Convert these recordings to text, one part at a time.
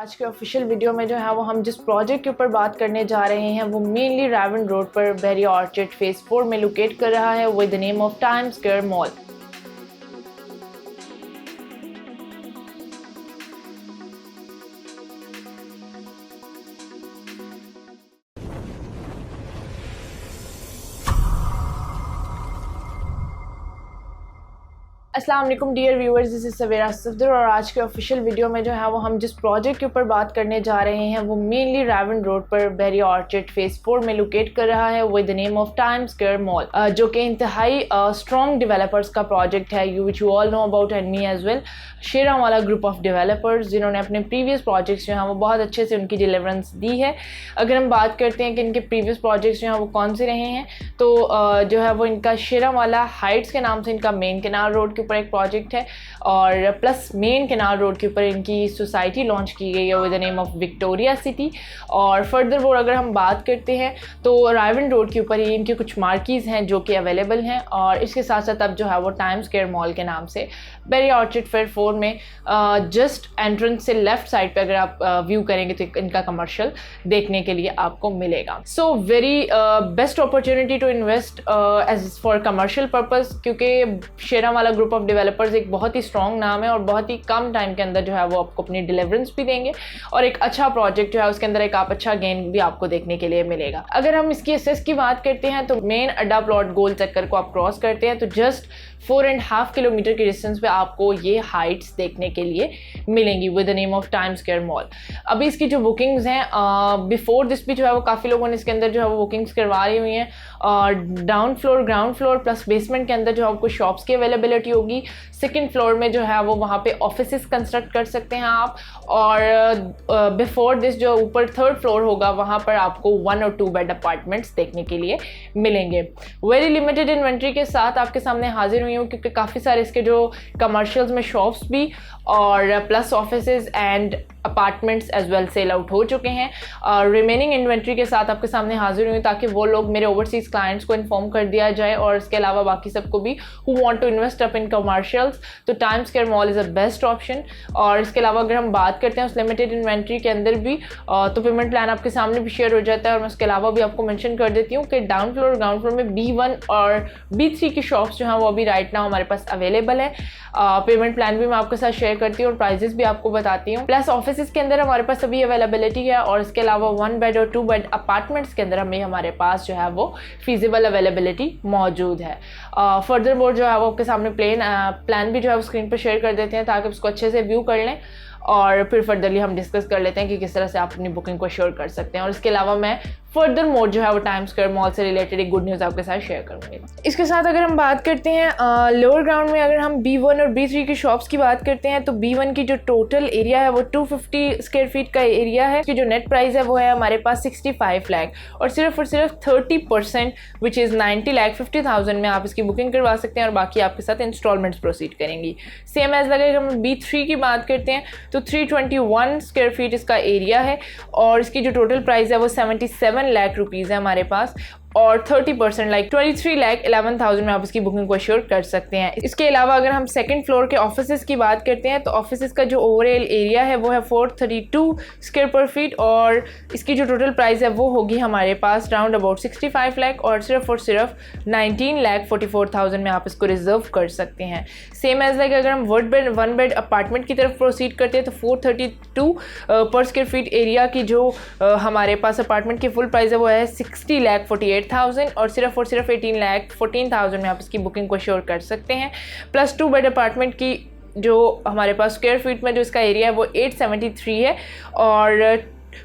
आज के official video में जो है वो हम जिस प्रोजेक्ट के ऊपर बात करने जा रहे हैं वो मेनली रावन रोड पर बेरिया ऑर्चिड फेज 4 में लोकेट कर रहा है with the name of Time Square mall. अस्सलाम वालेकुम डियर व्यूअर्स, दिस इज सवेरा सफदर और आज के ऑफिशियल वीडियो में जो है वो हम जिस प्रोजेक्ट के ऊपर बात करने जा रहे हैं वो मेनली रावन रोड पर बेरिया ऑर्चिड फेज 4 में लोकेट कर रहा है with the name of Time Square Mall, जो कि इंतहाई स्ट्रॉन्ग डेवलपर्स का प्रोजेक्ट है which you all know about and me as well. शेरा वाला ग्रुप ऑफ डेवलपर्स जिन्होंने अपने प्रीवियस प्रोजेक्ट्स जो हैं वो बहुत अच्छे से उनकी डिलीवरेंस दी है। अगर हम बात करते हैं कि इनके प्रीवियस प्रोजेक्ट्स जो हैं वो कौन से रहे हैं तो जो है वो इनका शेरा वाला हाइट्स के नाम से इनका मेन कैनाल रोड के ऊपर एक प्रोजेक्ट है और प्लस मेन कैनाल रोड के ऊपर इनकी सोसाइटी लॉन्च की गई है with the name of Victoria city. और फर्दर वो अगर हम बात करते हैं तो रावन रोड के ऊपर ही इनके कुछ मार्कीज़ हैं जो कि अवेलेबल हैं और इसके साथ साथ अब जो है वो टाइम स्क्वायर मॉल के नाम से बेरिया ऑर्चिड फेज 4 में जस्ट एंट्रेंस से लेफ्ट साइड पे अगर आप व्यू करेंगे तो इनका कमर्शियल देखने के लिए आपको मिलेगा। So very best opportunity to invest as for commercial purpose, क्योंकि शेरा वाला ग्रुप ऑफ डेवलपर्स एक बहुत ही स्ट्रॉन्ग नाम है और बहुत ही कम टाइम के अंदर जो है वो आपको अपनी डिलीवरेंस भी देंगे और एक अच्छा प्रोजेक्ट जो है उसके अंदर एक आप अच्छा गेन भी आपको देखने के लिए मिलेगा। अगर हम इसकी एसेस की बात करते हैं तो मेन अड्डा प्लॉट गोल चक्कर को आप क्रॉस करते हैं तो जस्ट 4.5 किलोमीटर के डिस्टेंस पे आपको ये हाइट्स देखने के लिए मिलेंगी with the name of Time Square mall. अभी इसकी जो बुकिंग्स हैं बिफोर दिस भी जो है वो काफ़ी लोगों ने इसके अंदर जो है वो बुकिंग्स करवाई हुई हैं और down floor, ground floor plus basement के अंदर जो है आपको शॉप्स की अवेलेबिलिटी होगी। सेकेंड फ्लोर में जो है वो वहाँ पे ऑफिसेस कंस्ट्रक्ट कर सकते हैं आप और बिफोर दिस जो ऊपर थर्ड फ्लोर होगा वहाँ पर आपको 1 और 2 बेड अपार्टमेंट्स देखने के लिए मिलेंगे। वेरी लिमिटेड इन्वेंट्री के साथ आपके सामने हाजिर हुई हूँ क्योंकि काफ़ी सारे इसके जो कमर्शियल्स में शॉप्स भी और plus offices and apartments as well sell out हो चुके हैं और रिमेनिंग इन्वेंट्री के साथ आपके सामने हाजिर हुई ताकि वो लोग मेरे ओवरसीज़ क्लाइंट्स को इन्फॉर्म कर दिया जाए और इसके अलावा बाकी सबको भी who want to invest up in commercials तो Time Square Mall is a best option. और इसके अलावा अगर हम बात करते हैं उस लिमिटेड इन्वेंट्री के अंदर भी तो पेमेंट प्लान आपके सामने भी शेयर हो जाता है और मैं उसके अलावा भी आपको मेंशन कर देती हूँ कि डाउन फ्लोर ग्राउंड फ्लोर में B1 और B3 की शॉप्स जो हैं वो अभी राइट नाउ हमारे पास अवेलेबल है। पेमेंट प्लान भी मैं आपके साथ शेयर करती हूँ और प्राइजेस भी आपको बताती हूँ। प्लस ऑफिस के अंदर हमारे पास अभी अवेलेबिलिटी है और इसके अलावा 1 बेड और 2 बेड अपार्टमेंट्स के अंदर हमारे पास जो है वो फीजिबल अवेलेबिलिटी मौजूद है। फर्दर मोर जो है वो आपके सामने प्लान भी जो है वो स्क्रीन पर शेयर कर देते हैं ताकि उसको अच्छे से व्यू कर लें और फिर फर्दरली हम डिस्कस कर लेते हैं कि किस तरह से आप अपनी बुकिंग को श्योर कर सकते हैं। और इसके अलावा मैं फर्दर मोर जो है वो टाइम स्क्वायर मॉल से रिलेटेड एक गुड न्यूज़ आपके साथ शेयर करूँगी। इसके साथ अगर हम बात करते हैं लोअर ग्राउंड में अगर हम B1 और B3 की शॉप्स की बात करते हैं तो B1 की जो टोटल एरिया है वो 250 स्क्वायर फीट का एरिया है। इसकी जो नेट प्राइस है वो है हमारे पास 65 लाख और सिर्फ 30% विच इज़ 90,50,000 में आप इसकी बुकिंग करवा सकते हैं और बाकी आपके साथ इंस्टॉलमेंट्स प्रोसीड करेंगी। सेम एज लगे अगर हम B3 की बात करते हैं तो 321 स्क्वायर फीट इसका एरिया है और इसकी जो टोटल प्राइस है वो 77 लाख रुपीज़ है हमारे पास और 30% लाइक 23,11,000 में आप इसकी बुकिंग को श्योर कर सकते हैं। इसके अलावा अगर हम सेकंड फ्लोर के ऑफिसेस की बात करते हैं तो ऑफिसेस का जो ओवरऑल एरिया है वो है 432 स्क्वायर पर फीट और इसकी जो टोटल प्राइस है वो होगी हमारे पास राउंड अबाउट 65 लाख और सिर्फ 19,44,000 में आप इसको रिजर्व कर सकते हैं। सेम एज लाइक अगर हम 1 बेड अपार्टमेंट की तरफ प्रोसीड करते हैं तो 432 पर स्क्वायर फीट एरिया की जो हमारे पास अपार्टमेंट की फुल प्राइस है वो है 60,48,000 और सिर्फ 18,14,000 में आप इसकी बुकिंग को श्योर कर सकते हैं। प्लस 2 बेड अपार्टमेंट की जो हमारे पास स्क्वायर फीट में जो इसका एरिया है वो 873 है और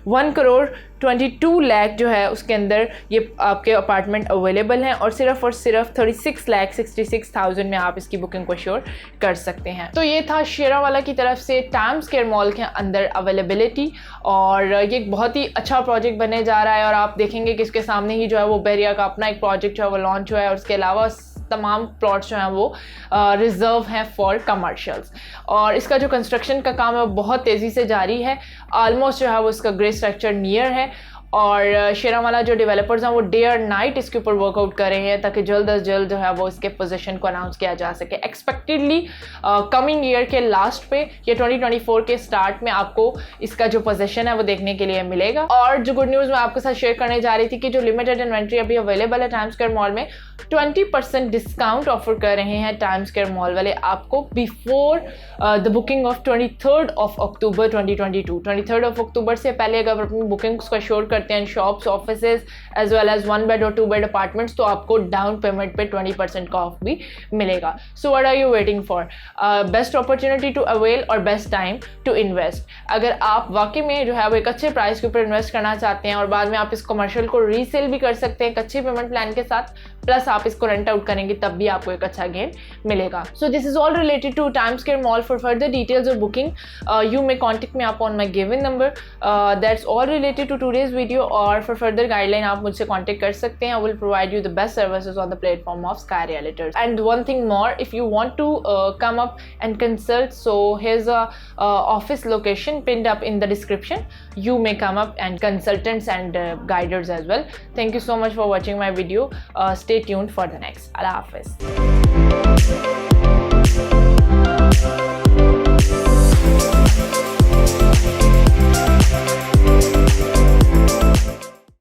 1,22 लाख जो है उसके अंदर ये आपके अपार्टमेंट अवेलेबल हैं और सिर्फ 36,66,000 में आप इसकी बुकिंग को श्योर कर सकते हैं। तो ये था शेरा वाला की तरफ से टाइम स्क्वायर मॉल के अंदर अवेलेबिलिटी और ये एक बहुत ही अच्छा प्रोजेक्ट बनने जा रहा है और आप देखेंगे कि इसके सामने ही जो है वो बेरिया का अपना एक प्रोजेक्ट जो है वो लॉन्च हुआ है और उसके अलावा तमाम प्लॉट्स जो हैं वो रिजर्व हैं फॉर कमर्शियल्स और इसका जो कंस्ट्रक्शन का काम है वो बहुत तेज़ी से जारी है। ऑलमोस्ट जो है वो इसका ग्रे स्ट्रक्चर नियर है और शेरावाला जो डेवलपर्स हैं वो डे और नाइट इसके ऊपर वर्कआउट कर रहे हैं ताकि जल्द अज जल्द जो है वो इसके पोजीशन को अनाउंस किया जा सके। एक्सपेक्टेडली कमिंग ईयर के लास्ट पे या 2024 के स्टार्ट में आपको इसका जो पोजीशन है वो देखने के लिए मिलेगा। और जो गुड न्यूज़ मैं आपके साथ शेयर करने जा रही थी कि जो लिमिटेड इन्वेंट्री अभी अवेलेबल है टाइम्स स्क्वायर मॉल में, 20% डिस्काउंट ऑफर कर रहे हैं टाइम्स स्क्वायर मॉल वाले आपको before the booking of 23rd of October 2022। 23rd of October से पहले अगर अपनी बुकिंग्स को श्योर करते हैं shops, offices as well as 1 bed और 2 बेड अपार्टमेंट्स, तो आपको डाउन पेमेंट पे 20% का ऑफ भी मिलेगा। So what are you waiting for? Best opportunity to avail और बेस्ट टाइम टू इन्वेस्ट। अगर आप वाकई में जो है वो एक अच्छे प्राइस के ऊपर इन्वेस्ट करना चाहते हैं और बाद में आप इस कमर्शियल को रीसेल भी कर सकते हैं एक अच्छे पेमेंट प्लान के साथ, प्लस आप इसको रेंट आउट करेंगे तब भी आपको एक अच्छा गेन मिलेगा। So this is all related two times square mall. For further details और booking you may contact me up on my given number। That's all related to today's video। और for further guideline आप मुझसे contact कर सकते हैं। I will provide you the best services on the platform of Sky Realtors। And one thing more, if you want to come up and consult, so here's a office location pinned up in the description। You may come up and consultants and guiders as well। Thank you so much for watching my video। Stay tuned for the next। Allah Hafiz।